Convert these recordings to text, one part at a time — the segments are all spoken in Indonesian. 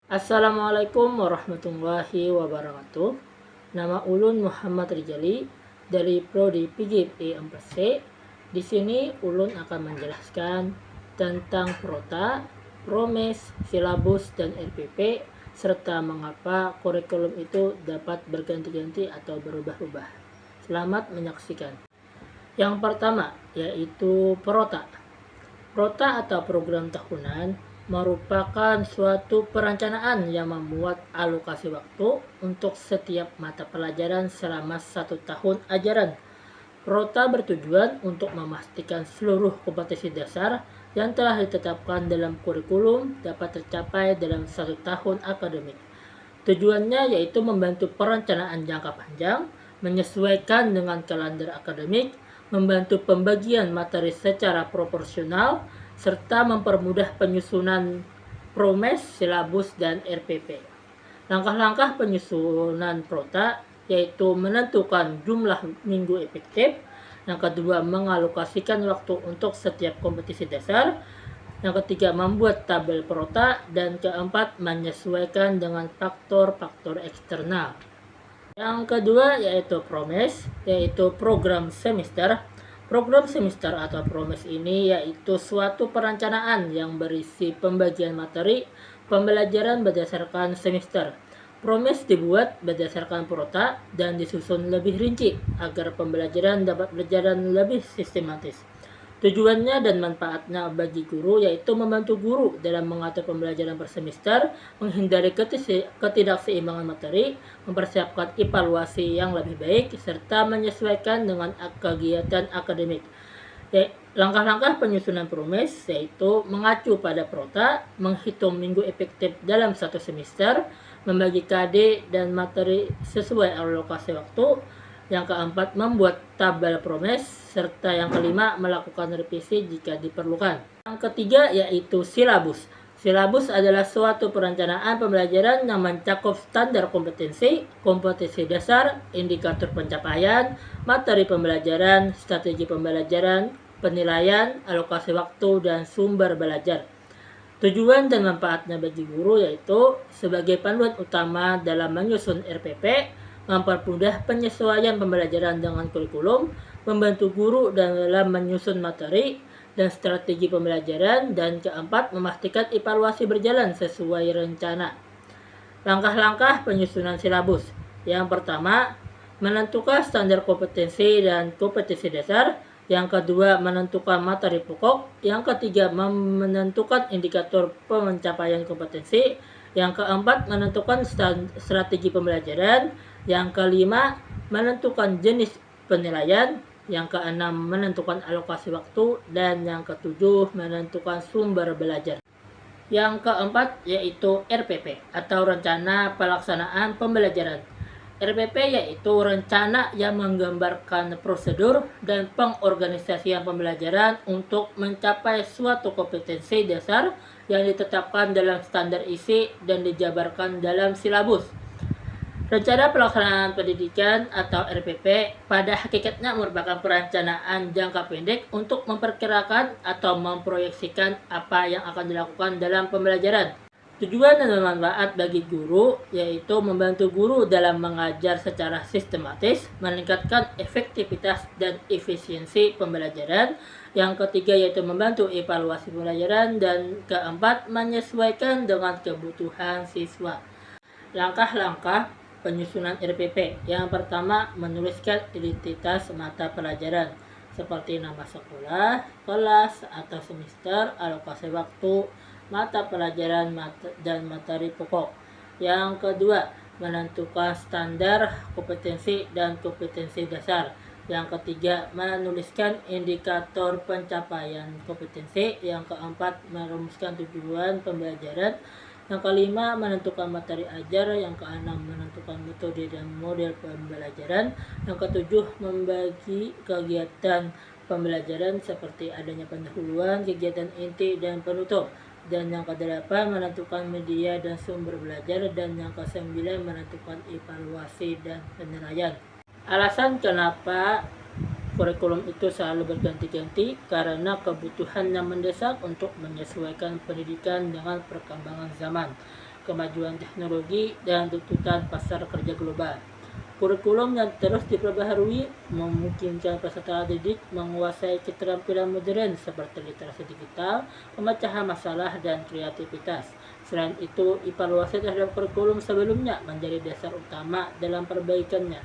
Assalamualaikum warahmatullahi wabarakatuh. Nama ulun Muhammad Rijali dari Prodi PGIP E4C. Di sini ulun akan menjelaskan tentang Prota, Promes, Silabus, dan RPP serta mengapa kurikulum itu dapat berganti-ganti atau berubah-ubah. Selamat menyaksikan. Yang pertama yaitu Prota. Prota atau program tahunan merupakan suatu perencanaan yang memuat alokasi waktu untuk setiap mata pelajaran selama 1 tahun ajaran. Prota bertujuan untuk memastikan seluruh kompetensi dasar yang telah ditetapkan dalam kurikulum dapat tercapai dalam 1 tahun akademik. Tujuannya yaitu membantu perencanaan jangka panjang, menyesuaikan dengan kalender akademik, membantu pembagian materi secara proporsional, serta mempermudah penyusunan promes, silabus, dan RPP. Langkah-langkah penyusunan Prota yaitu menentukan jumlah minggu efektif, yang kedua mengalokasikan waktu untuk setiap kompetisi dasar, yang ketiga membuat tabel Prota, dan keempat menyesuaikan dengan faktor-faktor eksternal. Yang kedua yaitu Promes, yaitu program semester. Program semester atau Promes ini yaitu suatu perencanaan yang berisi pembagian materi pembelajaran berdasarkan semester. Promes dibuat berdasarkan Prota dan disusun lebih rinci agar pembelajaran dapat berjalan lebih sistematis. Tujuannya dan manfaatnya bagi guru yaitu membantu guru dalam mengatur pembelajaran per semester, menghindari ketidakseimbangan materi, mempersiapkan evaluasi yang lebih baik, serta menyesuaikan dengan kegiatan akademik. Langkah-langkah penyusunan Promes yaitu mengacu pada Prota, menghitung minggu efektif dalam 1 semester, membagi KD dan materi sesuai alokasi waktu. Yang keempat, membuat tabel Promes, serta yang kelima, melakukan revisi jika diperlukan. Yang ketiga yaitu silabus. Silabus adalah suatu perencanaan pembelajaran yang mencakup standar kompetensi, kompetensi dasar, indikator pencapaian, materi pembelajaran, strategi pembelajaran, penilaian, alokasi waktu, dan sumber belajar. Tujuan dan manfaatnya bagi guru yaitu sebagai panduan utama dalam menyusun RPP, mempermudah penyesuaian pembelajaran dengan kurikulum, membantu guru dalam menyusun materi dan strategi pembelajaran, dan keempat, memastikan evaluasi berjalan sesuai rencana. Langkah-langkah penyusunan silabus. Yang pertama, menentukan standar kompetensi dan kompetensi dasar. Yang kedua, menentukan materi pokok. Yang ketiga, menentukan indikator pencapaian kompetensi. Yang keempat, menentukan strategi pembelajaran. Yang kelima, menentukan jenis penilaian. Yang keenam, menentukan alokasi waktu. Dan yang ketujuh, menentukan sumber belajar. Yang keempat yaitu RPP atau Rencana Pelaksanaan Pembelajaran. RPP yaitu rencana yang menggambarkan prosedur dan pengorganisasian pembelajaran untuk mencapai suatu kompetensi dasar yang ditetapkan dalam standar isi dan dijabarkan dalam silabus. Rencana Pelaksanaan Pendidikan atau RPP pada hakikatnya merupakan perencanaan jangka pendek untuk memperkirakan atau memproyeksikan apa yang akan dilakukan dalam pembelajaran. Tujuan dan manfaat bagi guru yaitu membantu guru dalam mengajar secara sistematis, meningkatkan efektivitas dan efisiensi pembelajaran. Yang ketiga yaitu membantu evaluasi pembelajaran, dan keempat, menyesuaikan dengan kebutuhan siswa. Langkah-langkah penyusunan RPP. Yang pertama, menuliskan identitas mata pelajaran seperti nama sekolah, kelas atau semester, alokasi waktu, mata pelajaran dan materi pokok. Yang kedua, menentukan standar kompetensi dan kompetensi dasar. Yang ketiga, menuliskan indikator pencapaian kompetensi. Yang keempat, merumuskan tujuan pembelajaran. Yang kelima, menentukan materi ajar. Yang keenam, menentukan metode dan model pembelajaran. Yang ketujuh, membagi kegiatan pembelajaran seperti adanya pendahuluan, kegiatan inti, dan penutup. Dan yang kedelapan, menentukan media dan sumber belajar. Dan yang kesembilan, menentukan evaluasi dan penilaian. Alasan kenapa kurikulum itu selalu berganti-ganti karena kebutuhan yang mendesak untuk menyesuaikan pendidikan dengan perkembangan zaman. kemajuan teknologi dan tuntutan pasar kerja global. Kurikulum yang terus diperbaharui memungkinkan peserta didik menguasai keterampilan modern seperti literasi digital, pemecahan masalah, dan kreativitas. Selain itu, evaluasi terhadap kurikulum sebelumnya menjadi dasar utama dalam perbaikannya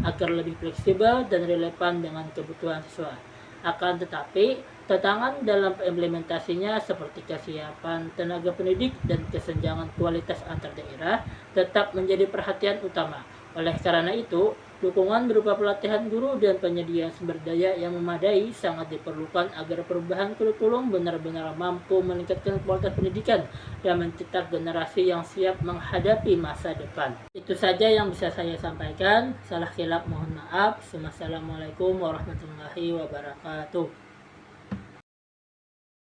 agar lebih fleksibel dan relevan dengan kebutuhan siswa. Akan tetapi, tantangan dalam implementasinya seperti kesiapan tenaga pendidik dan kesenjangan kualitas antar daerah tetap menjadi perhatian utama. Oleh karena itu, dukungan berupa pelatihan guru dan penyediaan sumber daya yang memadai sangat diperlukan agar perubahan kurikulum benar-benar mampu meningkatkan kualitas pendidikan dan mencetak generasi yang siap menghadapi masa depan. Itu saja yang bisa saya sampaikan. Salah khilaf mohon maaf. Wassalamualaikum warahmatullahi wabarakatuh.